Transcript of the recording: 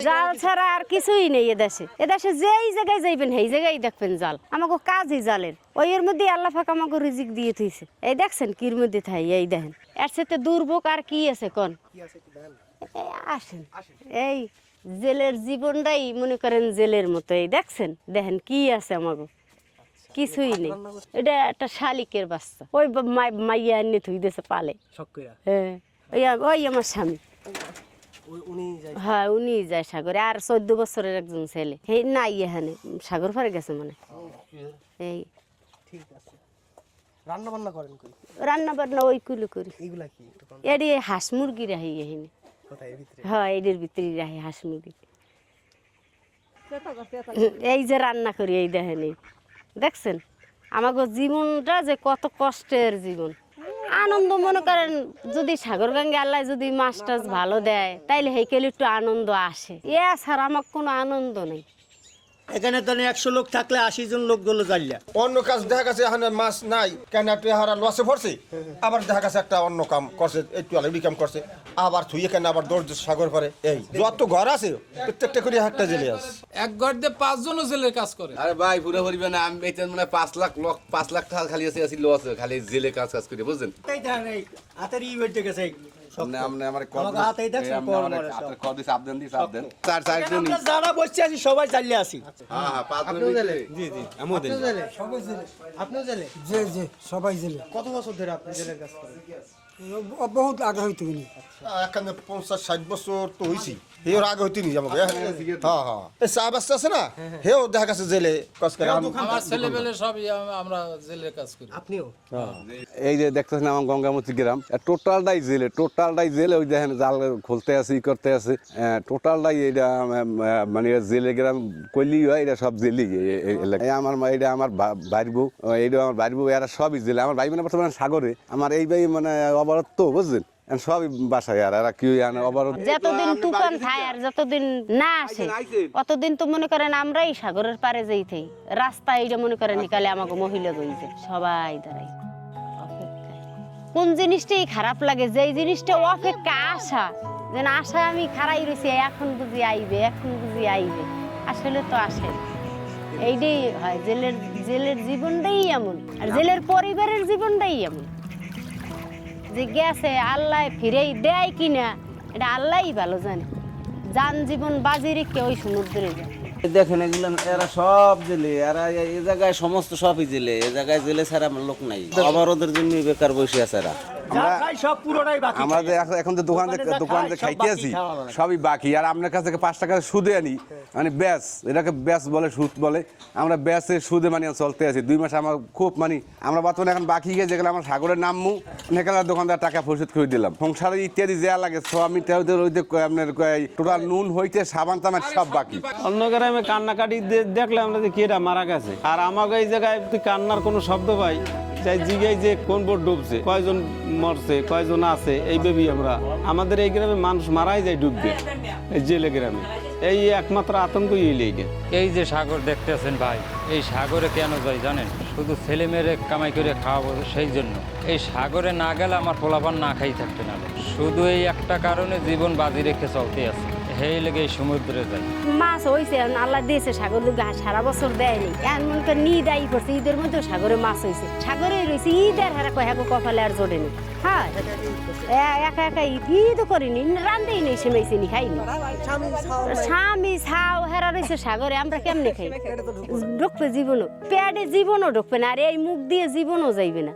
জাল ছাড়া আর কিছুই নেই এদেশে। এদেশে যেই জায়গায় যাইবেন সেই জায়গায় দেখবেন জাল। আমাকে কাজই জালের। ওই এর মধ্যে আল্লাহ পাক আমাকে রিজিক দিয়ে থইছে। এই দেখছেন কির মধ্যে থাই, এই দেখেন। এর সাথে দুর্ভোগ আর কি আছে কোন? আসেন, এই জেলের জীবনটাই মনে করেন জেলের মতো। এই দেখছেন, দেখেন কি আছে আমাকে, কিছুই নেই। এটা একটা শালিকের বাচ্চা, ওই মাইয়া এনে থুই দিয়েছে পালে। হ্যাঁ, ওই আমার স্বামী। হ্যাঁ, উনি যায় সাগরে। আর 14 বছরের একজন ছেলে, এই নাই এখানে, সাগর পারে গেছে মানে। এই ঠিক আছে। রান্না বান্না করেন কই? রান্না বান্না ওই কুলো করি। এইগুলা কি? এডি হাঁস মুরগি রাহি এখানে। কোথায় ভিতরে? হ্যাঁ, এদের ভিতরে রাহি হাঁস মুরগি। এই যে রান্না করি, এই দেখেন, দেখছেন আমাকে জীবনটা যে কত কষ্টের জীবন। আনন্দ মনে করেন যদি সাগর গঙ্গে আল্লাহ যদি মাছ টাছ ভালো দেয় তাইলে হেকেলে একটু আনন্দ আসে। ছাড়া আমার কোনো আনন্দ নেই। এখানে তো 100 লোক থাকলে 80 জন লোক গেলো জানলা। অন্য কাজ দেখা গেছে এখানে মাছ নাই কেন একটু হারা লসে পড়ছে, আবার দেখা গেছে একটা অন্য কাম করছে, একটু আলাদা কাম করছে, আবার থুয়ে কেন আবার দৌড় সাগর পারে। এই যত ঘর আছে প্রত্যেকটা করে একটা জেলে আছে। এক ঘর দিয়ে 5 জনও জেলের কাজ করে। আরে ভাই পুরো পরিমাণে আমি বেতন মানে 5 লাখ টাকা খালি আছে লস খালি জেলে কাজ করে বুঝছেন। তাই দেন এই হাতের ই বেঁচে গেছে। আমনে আমার কল আমাকে হাতেই দেখছেন কল মারে সব। কল দিস আপদেন দিস আপদেন। চার জন আমরা যারা বসে আছি সবাই চালিয়ে আসি। হ্যাঁ হ্যাঁ 5 জন জেলে। জি জি আমও দেন। সবাই জেলে। আপনিও জেলে? জি জি সবাই জেলে। কত বছর ধরে আপনি জেলের কাজ করেন? বহুত আগে হইতে গেলি। এখানে 50-60 বছর তো হয়েছি। এর আগে হইতে নি আমাকে। হ্যাঁ হ্যাঁ, এই চা বাচ্চা আছে না, হেও দেখা গেছে জেলে কাজ করে। আমার ছেলেবেলে সবই আমরা জেলের কাজ করি। আপনিও? এই যে দেখতেছেন আমার গঙ্গামতি গ্রাম টোটালটাই জেলে। ওই দেখেন জাল খুলতে আছে ই করতে আছে, টোটালটাই এটা মানে জেলে গ্রাম কইলি হয়, এটা সব জেলি আমার এটা আমার বাড়িব, এইটা আমার বাড়িব, এরা সবই জেলে। আমার ভাই মানে বর্তমানে সাগরে, আমার এই ভাই মানে অবরোধ তো বুঝছেন, সবই বাসায়। আর এরা কি অবরোধ যতদিন তুফান থাকে আর যতদিন না আসে অতদিন তো মনে করেন আমরাই সাগরের পারে যাইতেই রাস্তা এইটা মনে করেন নিকালে আমাকে মহিলা গইছে সবাই দাঁড়াই অপেক্ষায়। কোন জিনিসটাই খারাপ লাগে, যেই জিনিসটা অপেক্ষা আশা, যেন আশা আমি খারাই রয়েছি এখন বুঝি আইবে, আসলে তো আসে। এইটাই হয়, জেলের জীবনটাই এমন, আর জেলের পরিবারের জীবনটাই এমন যে গেছে আল্লাহ ফিরেই দেয় কিনা এটা আল্লাহই ভালো জানে। যান জীবন বাজি রেখে ওই সমুদ্রে যায়। দেখেন এগুলো এরা সব জেলে, এরা এই জায়গায় সমস্ত সবই জেলে, এই জায়গায় জেলে ছাড়া লোক নাই। অবরোধের জন্য বেকার বসে আছে এরা। আমরা এখন যে দোকান খাইতে আছি সবই বাকি। আর আপনার কাছ থেকে 5 টাকা সুদে আনি, মানে ব্যাস, এটাকে ব্যাস বলে, সুদ বলে। আমরা ব্যাসের সুদে মানে চলতে আছি 2 মাস। আমার খুব মানে আমরা বর্তমানে এখন বাকি গিয়ে যেগুলো আমার সাগরের নামমু সেখানে দোকানদার টাকা পরিশোধ করে দিলাম। সংসারে ইত্যাদি যা লাগে সব আমি আপনার টোটাল নুন হইতে সাবান তামার সব বাকি। অন্য গ্রামে কান্নাকাটি দেখলে আমরা যে কেটা মারা গেছে, আর আমাকে এই জায়গায় কান্নার কোনো শব্দ পাই চাই জিগাই যে কোন বোট ডুবছে, কয়জন মরছে, কয়জন আছে, এই ভেবেই আমরা আমাদের এই গ্রামে মানুষ মারাই যায় ডুববে। এই জেলে গ্রামে এই একমাত্র আতঙ্কই এইগে। এই যে সাগর দেখতেছেন ভাই, এই সাগরে কেন যাই জানেন? শুধু ছেলে মেয়েরে কামাই করে খাওয়াবো সেই জন্য। এই সাগরে না গেলে আমার পোলাপান না খাই থাকতে না, শুধু এই একটা কারণে জীবন বাজি রেখে চলতে আছে, সেই লেগে এই সমুদ্রে যাই। মাছ হয়েছে আল্লাহ দিয়েছে, সাগর সারা বছর দেয়নি, এমন মনে করেন ঈদ আই পড়ছে, ঈদের মধ্যে সাগরে মাছ হয়েছে, সাগরে রয়েছে ঈদ আর হারা কয় কপালে আর জোটেনি। হ্যাঁ একা একা ঈদও করিনি, রান্ধেই নেই, সেমাইছিনি, খাইনি। স্বামী ছাও হেরা রয়েছে সাগরে, আমরা কেমনে খাই? ঢুকবে জীবনও, পেটে জীবনও ঢুকবে না, আর এই মুখ দিয়ে জীবনও যাইবে না।